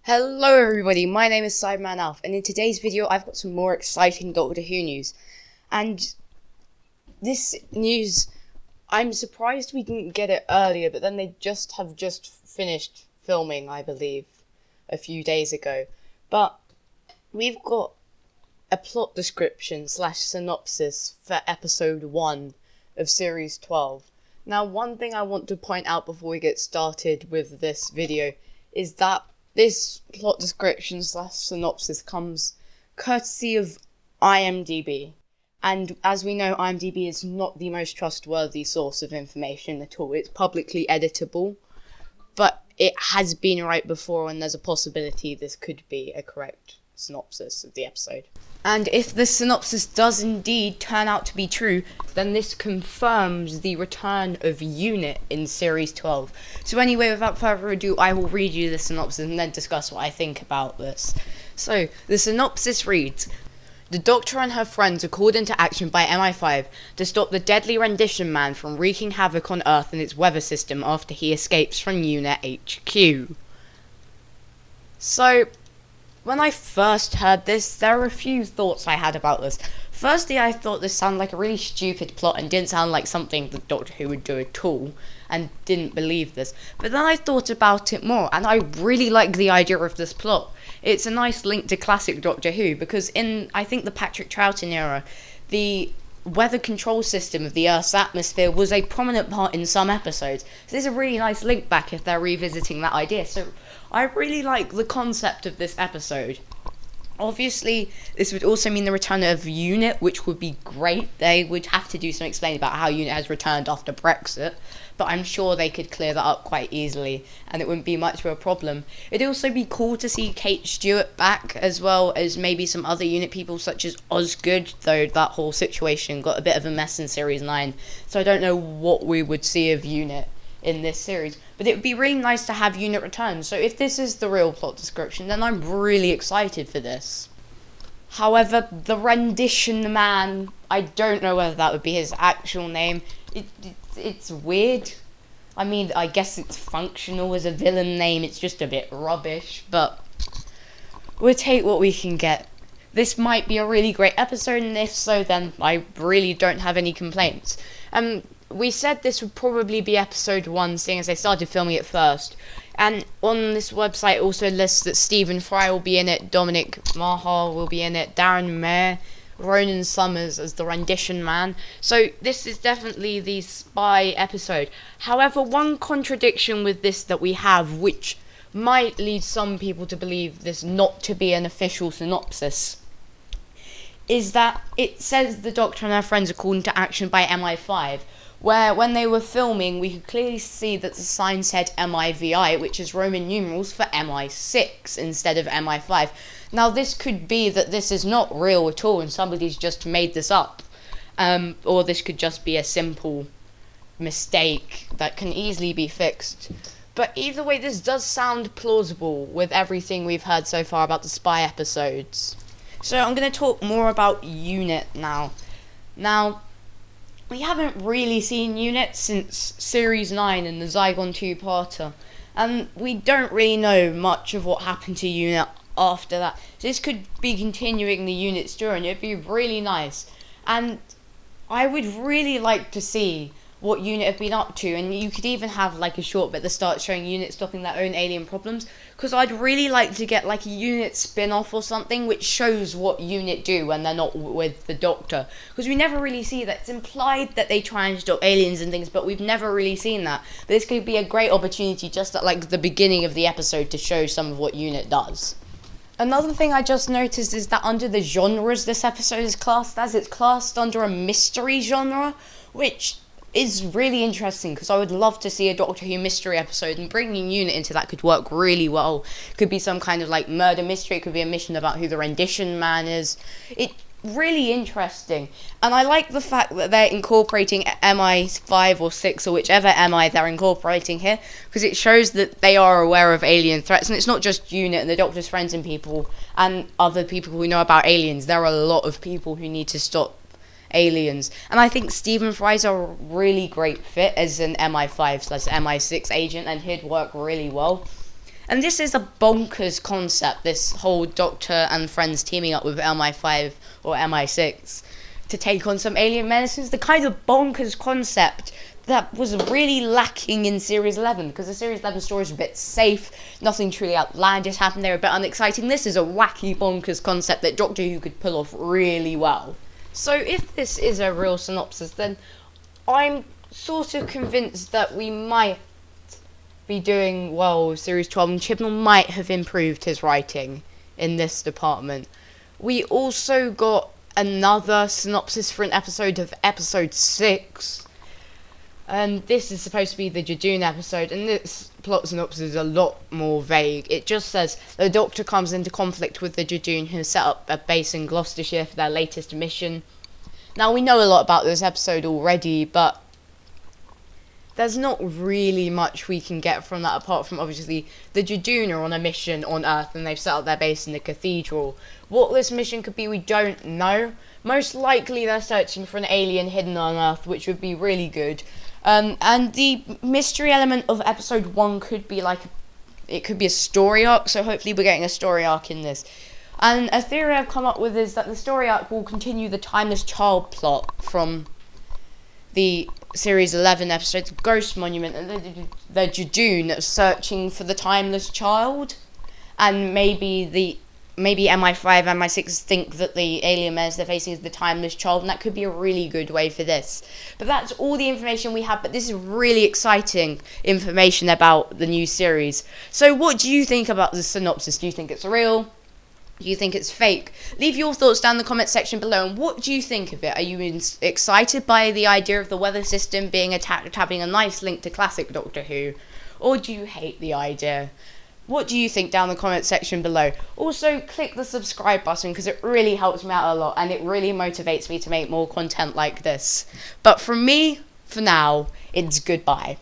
Hello everybody, my name is Cyberman Alf, and in today's video I've got some more exciting Doctor Who news. And this news, I'm surprised we didn't get it earlier, but then they have just finished filming, I believe, a few days ago. But we've got a plot description / synopsis for episode 1 of series 12. Now, one thing I want to point out before we get started with this video is that this plot description / synopsis comes courtesy of IMDb. And as we know, IMDb is not the most trustworthy source of information at all. It's publicly editable, but it has been right before, and there's a possibility this could be a correct synopsis of the episode. And if the synopsis does indeed turn out to be true, then this confirms the return of UNIT in Series 12. So anyway, without further ado, I will read you the synopsis and then discuss what I think about this. So, the synopsis reads: the Doctor and her friends are called into action by MI5 to stop the deadly rendition man from wreaking havoc on Earth and its weather system after he escapes from UNIT HQ. So, when I first heard this, there were a few thoughts I had about this. Firstly, I thought this sounded like a really stupid plot and didn't sound like something that Doctor Who would do at all, and didn't believe this. But then I thought about it more, and I really like the idea of this plot. It's a nice link to classic Doctor Who, because in, I think, the Patrick Troughton era, the weather control system of the Earth's atmosphere was a prominent part in some episodes. So there's a really nice link back if they're revisiting that idea. So I really like the concept of this episode. Obviously, this would also mean the return of UNIT, which would be great. They would have to do some explaining about how UNIT has returned after Brexit, but I'm sure they could clear that up quite easily, and it wouldn't be much of a problem. It'd also be cool to see Kate Stewart back, as well as maybe some other UNIT people such as Osgood, though that whole situation got a bit of a mess in Series 9, so I don't know what we would see of UNIT in this series. But it would be really nice to have UNIT return, so if this is the real plot description, then I'm really excited for this. However, the rendition man, I don't know whether that would be his actual name. It's weird. I mean, I guess it's functional as a villain name, it's just a bit rubbish, but we'll take what we can get. This might be a really great episode, and if so, then I really don't have any complaints. We said this would probably be episode 1, seeing as they started filming it first. And on this website also lists that Stephen Fry will be in it, Dominic Mahal will be in it, Darren Mayer, Ronan Summers as the rendition man. So this is definitely the spy episode. However, one contradiction with this that we have, which might lead some people to believe this not to be an official synopsis, is that it says the Doctor and her friends are called into action by MI5, where when they were filming we could clearly see that the sign said MIVI, which is Roman numerals for MI6 instead of MI5. Now this could be that this is not real at all and somebody's just made this up, or this could just be a simple mistake that can easily be fixed. But either way, this does sound plausible with everything we've heard so far about the spy episodes. So I'm going to talk more about UNIT now. Now, we haven't really seen UNIT since Series 9 and the Zygon 2-parter, and we don't really know much of what happened to UNIT after that. So this could be continuing the UNIT story, and it'd be really nice. And I would really like to see what UNIT have been up to, and you could even have like a short bit at the start showing UNIT stopping their own alien problems, because I'd really like to get like a UNIT spin-off or something which shows what UNIT do when they're not with the Doctor, because we never really see that. It's implied that they try and stop aliens and things, but we've never really seen that. But this could be a great opportunity just at like the beginning of the episode to show some of what UNIT does. Another thing I just noticed is that under the genres this episode is classed as, it's classed under a mystery genre, which is really interesting, because I would love to see a Doctor Who mystery episode, and bringing UNIT into that could work really well. Could be some kind of like murder mystery, it could be a mission about who the rendition man is. It's really interesting, and I like the fact that they're incorporating MI5 or 6 or whichever MI they're incorporating here, because it shows that they are aware of alien threats, and it's not just UNIT and the Doctor's friends and people and other people who know about aliens. There are a lot of people who need to stop aliens, and I think Stephen Fry's a really great fit as an MI5/MI6 agent, and he'd work really well. And this is a bonkers concept, this whole Doctor and friends teaming up with MI5 or MI6 to take on some alien menaces. The kind of bonkers concept that was really lacking in Series 11, because the Series 11 stories are a bit safe, nothing truly outlandish happened, they were a bit unexciting. This is a wacky, bonkers concept that Doctor Who could pull off really well. So if this is a real synopsis, then I'm sort of convinced that we might be doing well with Series 12, and Chibnall might have improved his writing in this department. We also got another synopsis for an episode of episode 6, and this is supposed to be the Judoon episode, and this plot synopsis is a lot more vague. It just says the Doctor comes into conflict with the Judoon, who set up a base in Gloucestershire for their latest mission. Now, we know a lot about this episode already, but there's not really much we can get from that, apart from obviously the Judoon are on a mission on Earth and they've set up their base in the cathedral. What this mission could be, we don't know. Most likely they're searching for an alien hidden on Earth, which would be really good. And the mystery element of episode 1 could be it could be a story arc, so hopefully we're getting a story arc in this. And a theory I've come up with is that the story arc will continue the Timeless Child plot from the Series 11 episode, the Ghost Monument, and the Judoon searching for the Timeless Child. And maybe MI5, MI6 think that the alien menace they're facing is the Timeless Child, and that could be a really good way for this. But that's all the information we have, but this is really exciting information about the new series. So what do you think about the synopsis? Do you think it's real? Do you think it's fake? Leave your thoughts down in the comment section below, and what do you think of it? Are you excited by the idea of the weather system being attacked, having a nice link to classic Doctor Who? Or do you hate the idea? What do you think down in the comment section below? Also, click the subscribe button, because it really helps me out a lot, and it really motivates me to make more content like this. But from me, for now, it's goodbye.